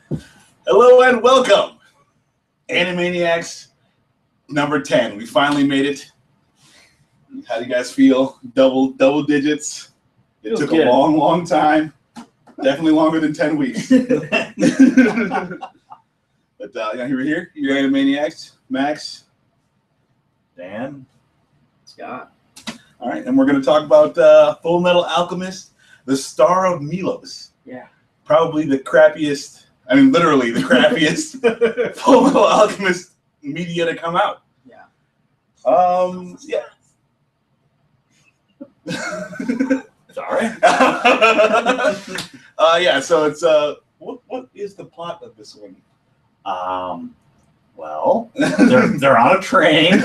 Hello and welcome, Anime-Niacs number 10. We finally made it. How do you guys feel? Double digits. It took a long time. Definitely longer than 10 weeks. But here we're here. Your Anime-Niacs, Max, Dan, Scott. All right, and we're going to talk about Full Metal Alchemist, the star of Milos. Yeah. Probably the crappiest, I mean, literally the crappiest Full Metal Alchemist media to come out. Yeah. Yeah. sorry. Yeah, so it's, what is the plot of this one? Well, they're on a train.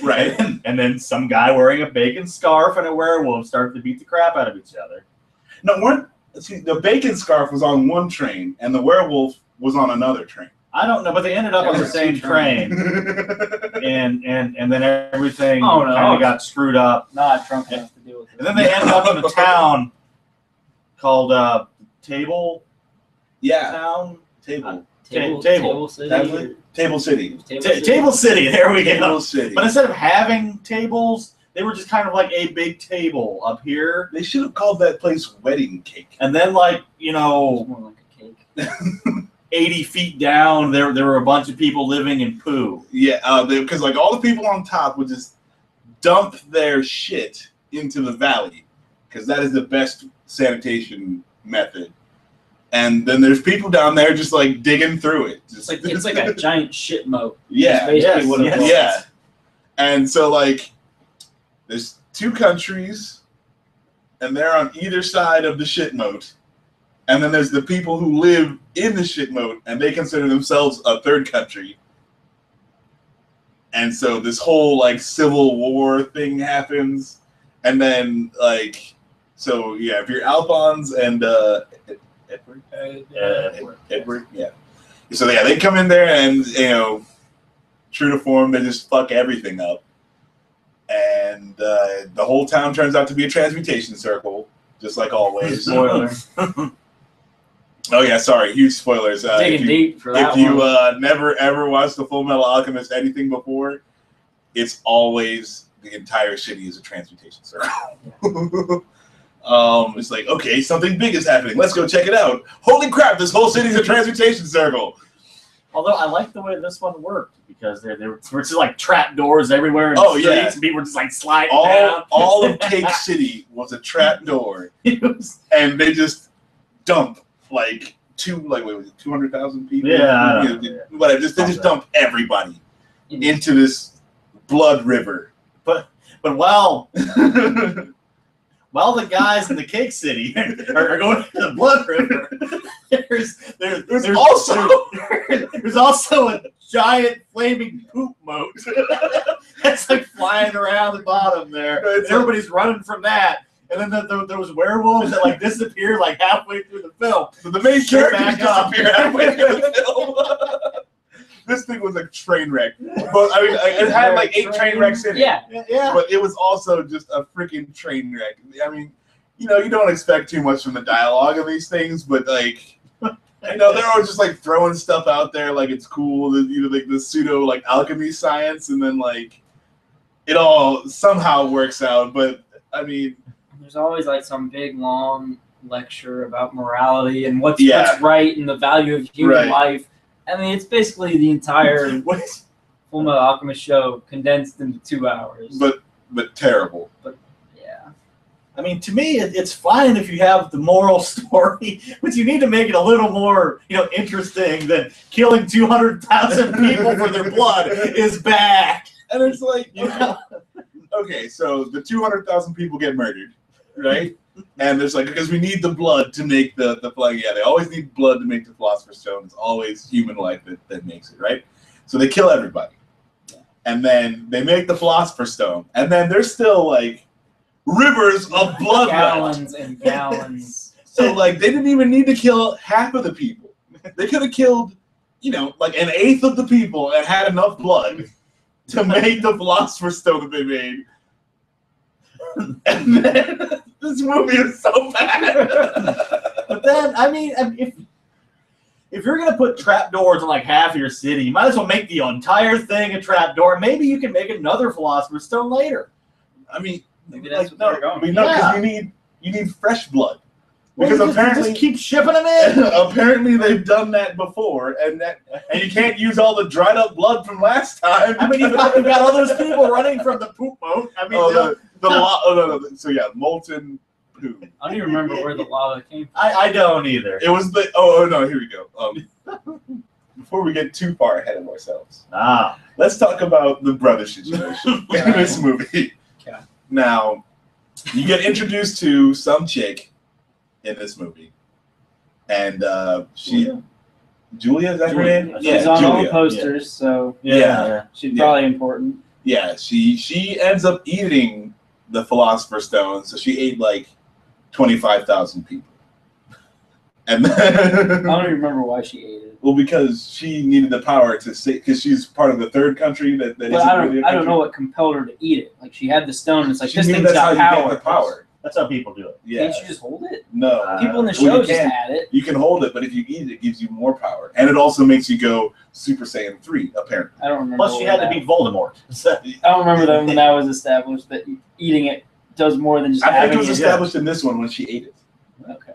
Right. And then some guy wearing a bacon scarf and a werewolf start to beat the crap out of each other. No, the bacon scarf was on one train and the werewolf was on another train. I don't know, but they ended up on the same train. and then everything kind of got screwed up. Not drunk enough to deal with it. And then they ended up in a town called Table. Yeah. Town. Table City. Table City. Table City. There we go. Table City. But instead of having tables, they were just kind of like a big table up here. They should have called that place Wedding Cake. And then, like, It's more like a cake. 80 feet down, there were a bunch of people living in poo. Yeah, because like all the people on top would just dump their shit into the valley, because that is the best sanitation method. And then there's people down there just like digging through it. Just, It's like a giant shit moat. Yeah, Basically what it was. yeah. And so like, there's two countries, and they're on either side of the shit moat. And then there's the people who live in the shit moat, and they consider themselves a third country. And so this whole like civil war thing happens, and then like, so yeah, if you're Alphonse and Edward, yeah. So yeah, they come in there and true to form, they just fuck everything up, and the whole town turns out to be a transmutation circle, just like always. Spoiler. Oh yeah, sorry, huge spoilers. Digging deep for that If you one. never ever watched the Full Metal Alchemist anything before, it's always the entire city is a transmutation circle. It's like, okay, something big is happening. Let's go check it out. Holy crap, this whole city's a transmutation circle. Although I like the way this one worked, because there were just like trap doors everywhere in Oh, the streets, yeah. and people were just like sliding down. All of Cake City was a trap door, and they just dump like 200,000 people. Yeah, Whatever. They just dump everybody into this blood river. But while the guys in the Cake City are going to the Blood River, there's also a giant flaming poop moat that's like flying around the bottom there. And everybody's running from that. And then there was werewolves that like disappeared like halfway through the film. So the main character back up. disappeared halfway through the film. This thing was a train wreck. But I mean, it had like 8 train wrecks in it. Yeah. But it was also just a freaking train wreck. I mean, you don't expect too much from the dialogue of these things, but like, they're always just like throwing stuff out there like it's cool, like the pseudo like alchemy science, and then like it all somehow works out. But I mean, There's always like some big long lecture about morality and what's right and the value of human life. I mean, it's basically the entire Full Metal Alchemist show condensed into 2 hours. But terrible. But yeah. I mean, to me, it's fine if you have the moral story, but you need to make it a little more, interesting than killing 200,000 people for their blood is bad. And it's like, okay, so the 200,000 people get murdered, right? And there's like, because we need the blood to make the flag. Yeah, they always need blood to make the Philosopher's Stone. It's always human life that makes it, right? So they kill everybody. And then they make the Philosopher's Stone. And then there's still like rivers of blood Gallons left. and gallons. So like they didn't even need to kill half of the people. They could have killed, like an eighth of the people and had enough blood to make the Philosopher's Stone that they made. And then this movie is so bad. But then, I mean, if if you're gonna put trapdoors in like half of your city, you might as well make the entire thing a trapdoor. Maybe you can make another Philosopher's Stone later. I mean, Maybe that's like, what they're going. I mean, no, because you need fresh blood. Well, Because you apparently just keep shipping them in. apparently they've done that before, and you can't use all the dried up blood from last time. I mean, you've got all those people running from the poop moat. I mean, no. So yeah, molten poo. I don't even remember where the lava came from. I don't either. It was the no. Here we go. Before we get too far ahead of ourselves, let's talk about the brother situation in this movie. Okay. Now, you get introduced to some chick in this movie, and Julia, is that her name? She's on all the posters, so she's probably important. Yeah, she ends up eating the Philosopher's Stone, so she ate like 25,000 people. And then, I don't even remember why she ate it. Well, because she needed the power to say, because she's part of the third country that isn't really a country. I don't know what compelled her to eat it. Like, she had the stone, and it's like, She this knew thing's that's got how you power. get the power. That's how people do it. Yeah. Can't you just hold it? No. People in the Well, show you just can. had it. You can hold it, but if you eat it, it gives you more power. And it also makes you go Super Saiyan 3, apparently. I don't remember. Plus, she had to beat Voldemort. I don't remember that when that was established, that eating it does more than just I having think it was it. established in this one when she ate it. Okay.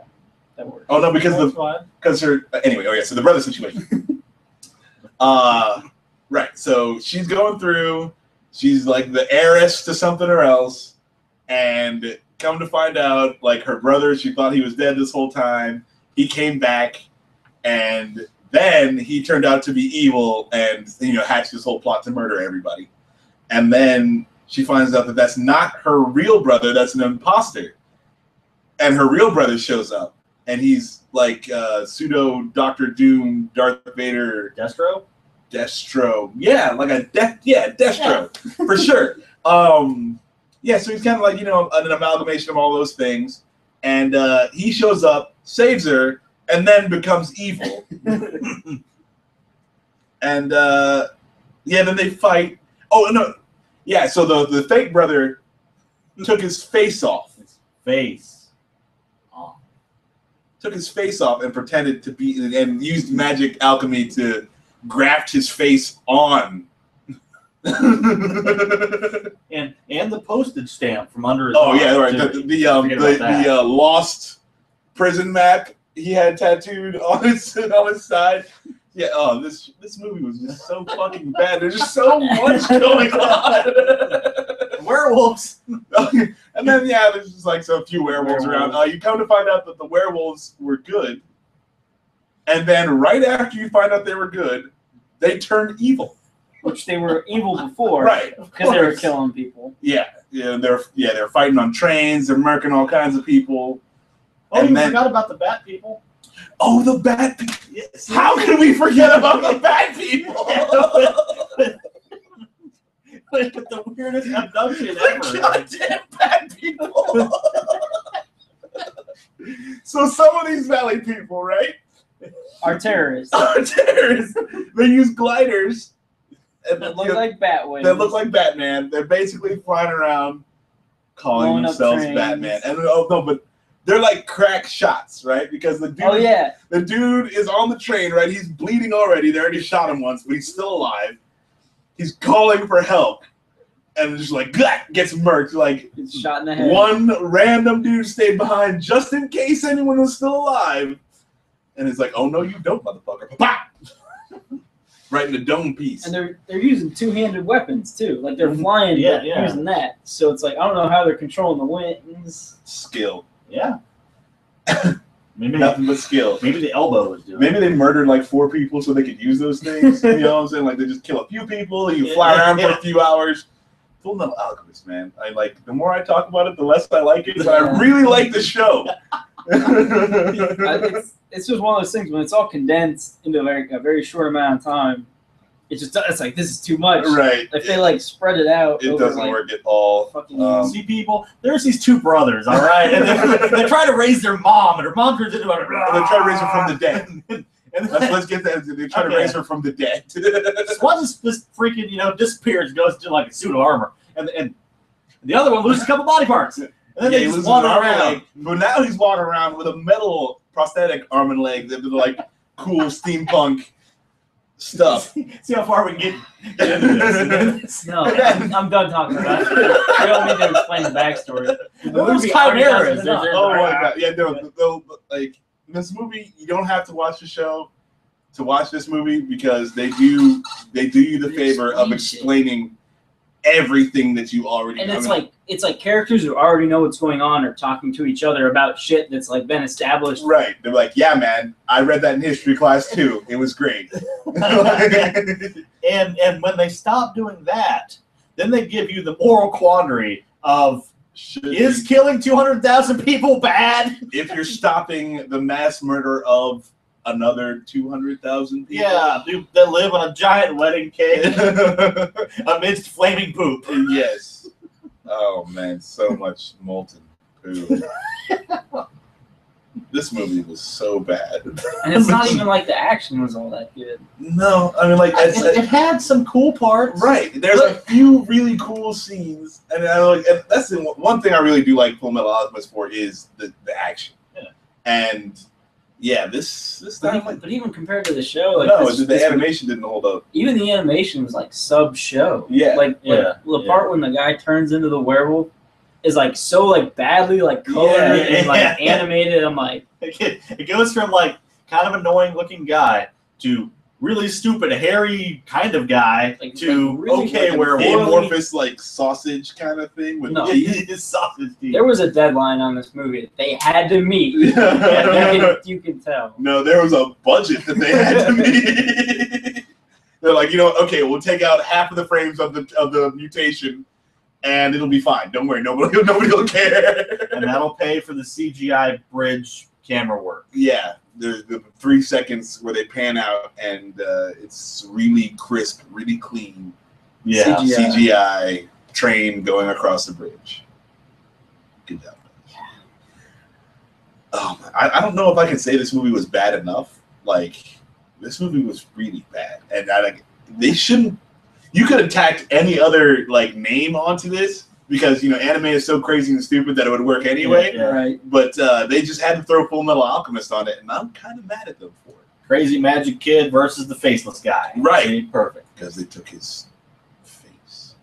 That works. Oh, no, because her... Anyway, okay, so the brother situation. Right, so she's going through... She's like the heiress to something or else, and come to find out, like, her brother, she thought he was dead this whole time. He came back, and then he turned out to be evil and, hatched this whole plot to murder everybody. And then she finds out that that's not her real brother, that's an imposter. And her real brother shows up, and he's like pseudo Doctor Doom, Darth Vader. Destro. Yeah, like a Destro, for sure. Yeah, so he's kind of like, an amalgamation of all those things. And he shows up, saves her, and then becomes evil. And, then they fight. Oh, no. Yeah, so the fake brother took his face off. Took his face off and pretended to be, and used magic alchemy to graft his face on. and the postage stamp from under his arm. Oh yeah, right. The lost prison map he had tattooed on his side. Yeah. Oh, this movie was just so fucking bad. There's just so much going on. Werewolves. And then there's just like a few werewolves around. You come to find out that the werewolves were good, and then right after you find out they were good, they turn evil. Which they were evil before, right? Because they were killing people. Yeah, they're fighting on trains. They're murking all kinds of people. Oh, you forgot about the bat people. Oh, the bat people. Yes. How can we forget about the bat people? With the weirdest abduction ever. Goddamn bat people. So some of these valley people, right, are terrorists. They use gliders. That look like Batwings. That look like Batman. They're basically flying around, calling themselves Batman. And but they're like crack shots, right? Because the dude is on the train, right? He's bleeding already. They already shot him once, but he's still alive. He's calling for help, and just like gets murked. Like it's shot in the head. One random dude stayed behind just in case anyone was still alive, and it's like, oh no, you don't, motherfucker! Bah! Right in the dome piece. And they're using two-handed weapons too. Like they're flying, using that. So it's like I don't know how they're controlling the winds. Skill. Yeah. Maybe nothing but skill. Maybe the elbow was doing. Maybe they murdered like 4 people so they could use those things. You know what I'm saying? Like they just kill a few people and you fly around for a few hours. Full Metal Alchemist, man. I like the more I talk about it, the less I like it. But I really like the show. It's just one of those things when it's all condensed into a very short amount of time. It's like this is too much. Right. If they like spread it out, it doesn't work at all. See, people, there's these 2 brothers, all right, and they're trying to raise their mom, and her mom turns into a. They're trying to raise her from the dead. Let's get that. They're trying to raise her from the dead. One just freaking disappears, goes to like a suit of armor, and the other one loses a couple body parts, and then they just wander around. But now he's walking around with a metal prosthetic arm and leg that like cool steampunk stuff. See how far we can get into this. No, I'm done talking about it. We don't need to explain the backstory. The Well, there's movie already chimeras. does enough. Oh my god! Yeah, no, like this movie, you don't have to watch the show to watch this movie because they do you the favor of explaining everything that you already and know. it's like characters who already know what's going on are talking to each other about shit that's like been established. Right. They're like, yeah, man, I read that in history class too. It was great. And when they stop doing that, then they give you the moral quandary of is killing 200,000 people bad? If you're stopping the mass murder of another 200,000 people. Yeah, they live on a giant wedding cake amidst flaming poop. Yes. Oh man, so much molten poo. This movie was so bad. And it's not even like the action was all that good. No, I mean like it had some cool parts. Right. There's a few really cool scenes, and and that's the one thing I really do like Full Metal Alchemist for is the action. Yeah. And yeah, this But even compared to the show, like the animation didn't hold up. Even the animation was like sub-show. Yeah. The part when the guy turns into the werewolf is like so like badly like colored and like animated. I'm like, it goes from like kind of annoying looking guy to really stupid hairy kind of guy to really okay werewolf. Amorphous like sausage kind of thing with his sausage teeth. There was a deadline on this movie that they had to meet. You can tell. No, there was a budget that they had to meet. They're like, okay, we'll take out half of the frames of the mutation, and it'll be fine. Don't worry, nobody will care. And that'll pay for the CGI bridge camera work. Yeah, the 3 seconds where they pan out, and it's really crisp, really clean. Yeah, CGI train going across the bridge. Good job. Oh, I don't know if I can say this movie was bad enough. Like, this movie was really bad, and they shouldn't. You could have tacked any other like name onto this because anime is so crazy and stupid that it would work anyway. Yeah. Right. But they just had to throw Full Metal Alchemist on it, and I'm kind of mad at them for it. Crazy Magic Kid versus the faceless guy. Right. See? Perfect. Because they took his face.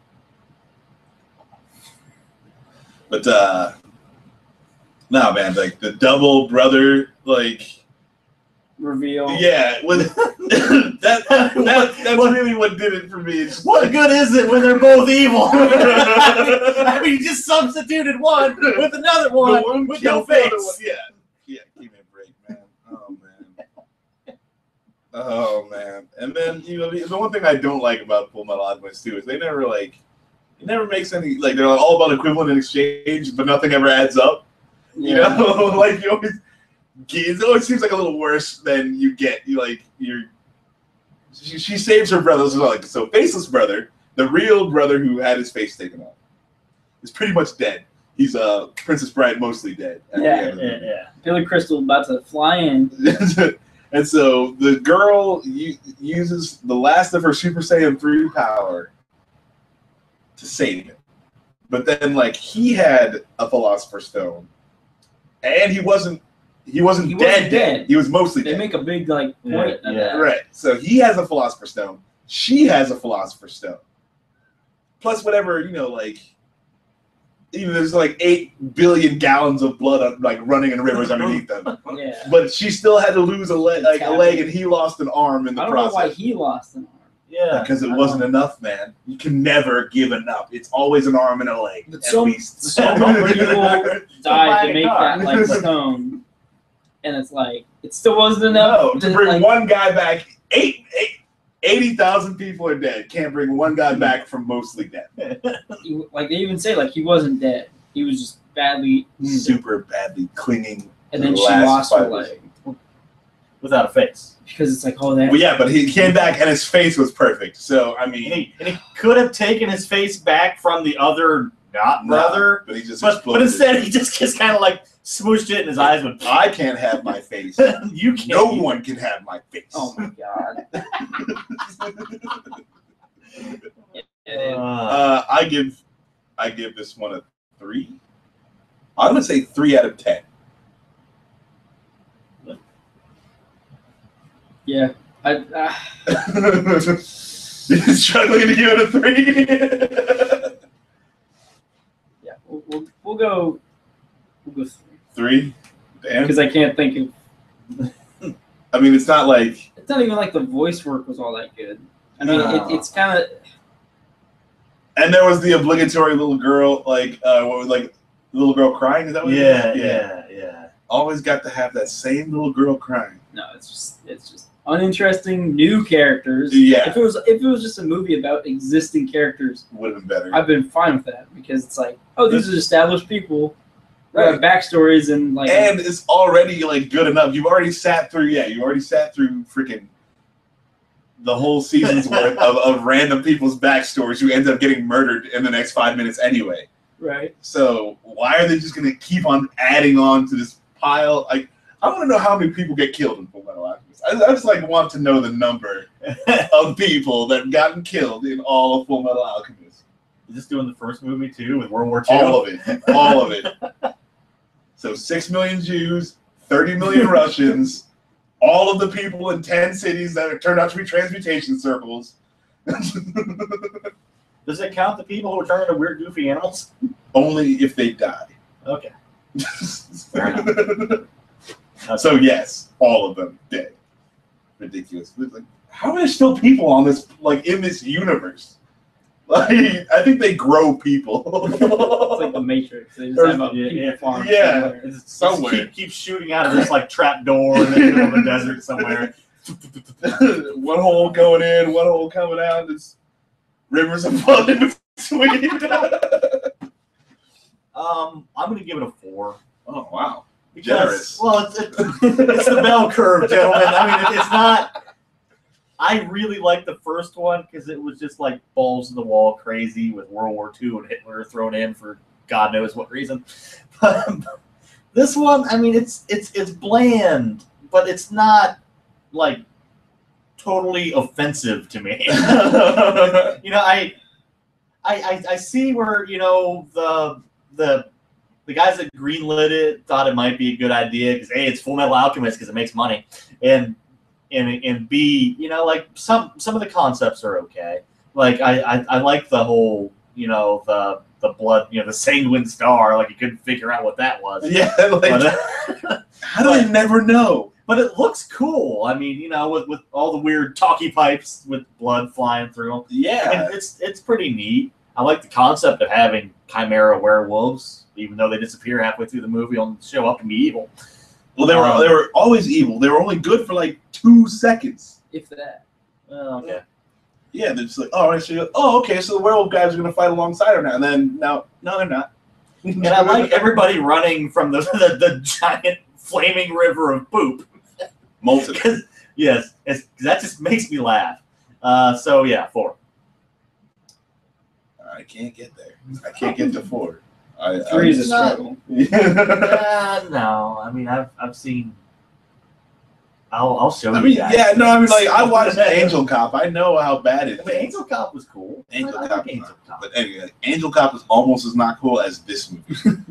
But no, man, like the double brother, like reveal. Yeah, that's really what did it for me. It's what good is it when they're both evil? I mean, you just substituted one with another one with no face. Yeah, give me a break, man. Oh man. And then the one thing I don't like about Full Metal Alchemist too is it never makes any they're all about equivalent and exchange, but nothing ever adds up. Yeah. Like it always seems like a little worse than you get. She saves her brother. So faceless brother, the real brother who had his face taken off, is pretty much dead. He's Princess Bride mostly dead. Yeah. Billy Crystal about to fly in. And so the girl uses the last of her Super Saiyan 3 power to save him. But then he had a Philosopher's Stone, and he wasn't dead. He was mostly dead. They make a big point of that. Right. So he has a Philosopher's Stone. She has a Philosopher's Stone. Plus whatever, even there's 8 billion gallons of blood running in rivers underneath them. Yeah. But she still had to lose a leg, and he lost an arm in the process. I don't know why he lost an arm. Yeah. Because it wasn't enough, man. You can never give enough. It's always an arm and a leg. But so many people died to make that stone. And it's it still wasn't enough. No, to bring one guy back, 80,000 people are dead. Can't bring one guy back from mostly dead. They even say he wasn't dead. He was just badly wounded. Super badly clinging. And then she lost her leg. Without a face. Because it's that. Well, yeah, but he came back and his face was perfect. So, I mean. And he could have taken his face back from the other brother. But he just but instead he just kind of smooshed it in his eyes went, I can't have my face. You can't. No one can have my face. Oh my god. I give this one a 3. I'm gonna say 3 out of 10. Yeah. You're struggling to give it a 3. Yeah. We'll go 3. 3? Damn. Because I can't think of. I mean, it's not like. It's not even like the voice work was all that good. I mean, it's kind of. And there was the obligatory little girl, like what was like little girl crying. Is that what it is? Yeah. Always got to have that same little girl crying. No, it's just uninteresting new characters. Yeah. If it was just a movie about existing characters, Would have been better. I've been fine with that because it's like, oh, these are established people. Right. Have backstories and like. And it's already like good enough. You've already sat through. Yeah, you already sat through freaking the whole season's worth of random people's backstories who end up getting murdered in the next 5 minutes anyway. Right. So why are they just going to keep on adding on to this pile? Like, I want to know how many people get killed in Fullmetal Alchemist. I just like want to know the number of people that gotten killed in all of Fullmetal Alchemist. Is this doing the first movie too with World War II? All of it. So 6 million Jews, 30 million Russians. All of the people in 10 cities that turned out to be transmutation circles. Does it count the people who turn into weird, goofy animals? Only if they die. Okay. So yes, all of them dead. Ridiculous. Like, how are there still people on this, like in this universe? Like, I think they grow people. It's like the Matrix. They just have a people farm somewhere. It's somewhere. Keep shooting out of this like trap door in the middle of the desert somewhere. One hole going in, one hole coming out. There's rivers of blood in between. I'm gonna give it a 4. Oh wow, Because, generous. well, it's the bell curve, gentlemen. I mean, it's not. I really liked the first one because it was just like balls to the wall crazy with World War II and Hitler thrown in for God knows what reason. But this one, I mean, it's bland, but it's not like totally offensive to me. You know, I see where, you know, the guys that greenlit it thought it might be a good idea because A, it's Full Metal Alchemist because it makes money, and B, you know, like some of the concepts are okay. Like I like the whole, you know, the blood, you know, the sanguine star. Like you couldn't figure out what that was. Yeah, like how do they never know? But it looks cool. I mean, you know, with all the weird talkie pipes with blood flying through them. Yeah, I mean, it's pretty neat. I like the concept of having chimera werewolves, even though they disappear halfway through the movie and show up and be evil. Well, they were always evil. They were only good for like 2 seconds. If that. Oh, okay. Yeah, they're just like, okay, so the werewolf guys are gonna fight alongside her now. And then no, they're not. And I like everybody running from the giant flaming river of poop. Molten. Yes, that just makes me laugh. So yeah, 4. I can't get there. I can't get to 4. 3 is a struggle. No, I mean I've seen. I'll show you. I mean, guys. yeah, no, I mean, like I watched Angel Cop. I know how bad it is. I mean, Angel Cop was cool. Angel I Cop, like Angel Cop. But anyway, Angel Cop is almost as not cool as this movie.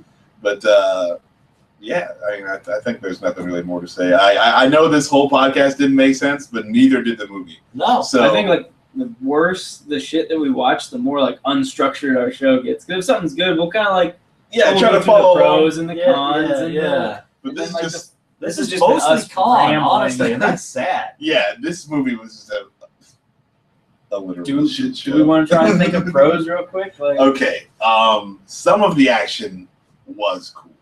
But yeah, I mean, I think there's nothing really more to say. I know this whole podcast didn't make sense, but neither did the movie. No, so I think like the worse the shit that we watch, the more like unstructured our show gets. Because if something's good, we'll kind of like try to follow the pros and the cons. But and this then, is just. This is just mostly us con, rambling. honestly, and that's sad. Yeah, this movie was just a literal shit show. Do we want to try and think of pros real quick? Like, Okay, some of the action was cool.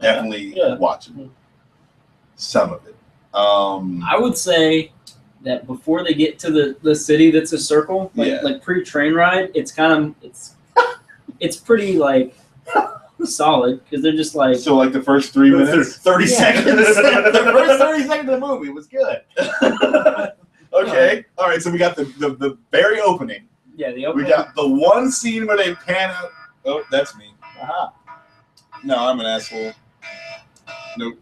Definitely watchable. Some of it. I would say that before they get to the city that's a circle, like pre-train ride, it's it's pretty like solid because they're just like so like the first 3 minutes, 30 seconds. The first 30 seconds of the movie was good. Okay, all right. So we got the very opening. Yeah, the opening. We got the one scene where they pan out. Oh, that's me. Uh-huh. No, I'm an asshole. Nope,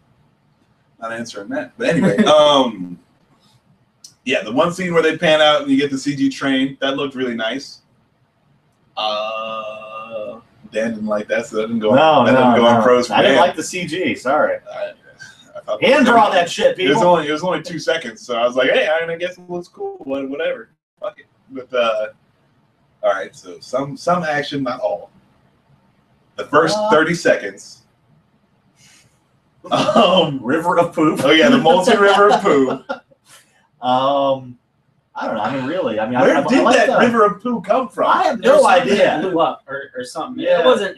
not answering that. But anyway, yeah, the one scene where they pan out and you get the CG train that looked really nice. Dan didn't like that, so that didn't go. No, that didn't go on pros for I didn't Dan. like the CG. Sorry. thought Hand draw that shit, it was people. only 2 seconds, so I was like, hey, I guess it looks cool, whatever, fuck it. But all right, so some action, not all. The first 30 seconds. River of poop. Oh yeah, the molten river of poo. I don't know. I mean, really. I mean, Where did like that river of poo come from? I have no idea. Blew up or something. Yeah. It wasn't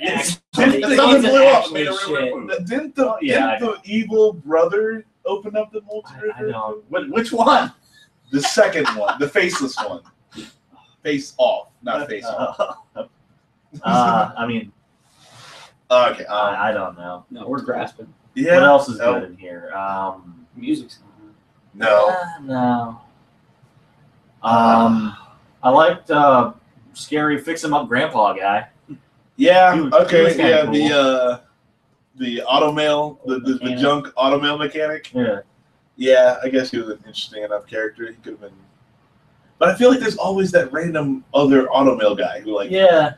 Something blew up, actually made a river of shit. poo. Didn't the evil brother open up the molten river? I know. Which one? The second one, the faceless one. Face off, not face on. I mean, Okay. I don't know. No, we're grasping. Yeah. What else is good in here? Music's No. No. I liked scary fix him up grandpa guy. Yeah. He was Okay. kinda Yeah. cool. The automail, the junk automail mechanic. Yeah. Yeah. I guess he was an interesting enough character. He could have been. But I feel like there's always that random other automail guy who like. Yeah.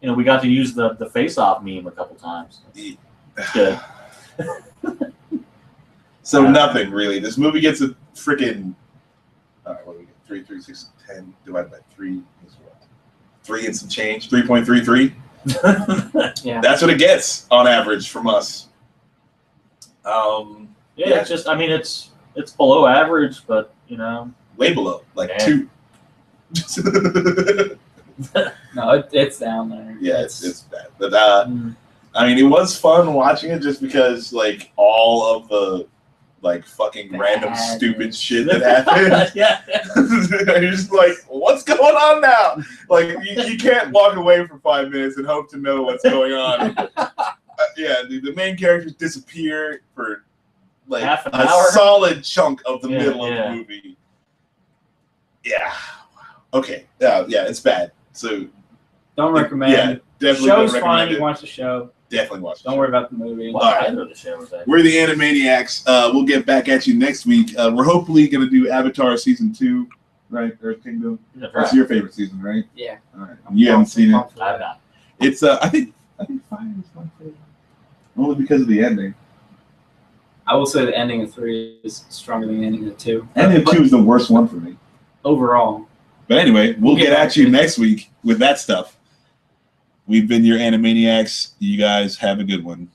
And we got to use the face off meme a couple times. It's good. So nothing really. This movie gets a freaking. All right, what do we get? 3, 3, 6, 10 divided by 3 is what? 3 and some change. 3.33. Yeah. That's what it gets on average from us. Yeah, it's just. I mean, it's below average, but way below, like Yeah. 2. No, it's down there. Yeah, it's bad. But I mean, it was fun watching it just because like all of the like fucking random stupid shit that happened. Yeah. You're just like, what's going on now? Like you can't walk away for 5 minutes and hope to know what's going on. Yeah, the main characters disappear for like half an a hour. solid chunk of the middle of yeah. the movie. Yeah. Okay. Yeah, it's bad. So Don't recommend. Yeah, definitely Show's don't fine. recommend You it. watch the show. Definitely watch it. Don't worry about the movie. Well, Alright. I know the show was that. We're the Anime-Niacs. We'll get back at you next week. We're hopefully going to do Avatar Season 2, right? Earth Kingdom. That's your favorite season, right? Yeah. All right. You haven't seen it. I've not. It's I think 5 is my favorite. Only because of the ending. I will say the ending of 3 is stronger than the ending of 2. Ending of 2 is the worst one for me. Overall. But anyway, we'll get at you next week with that stuff. We've been your Anime-Niacs. You guys have a good one.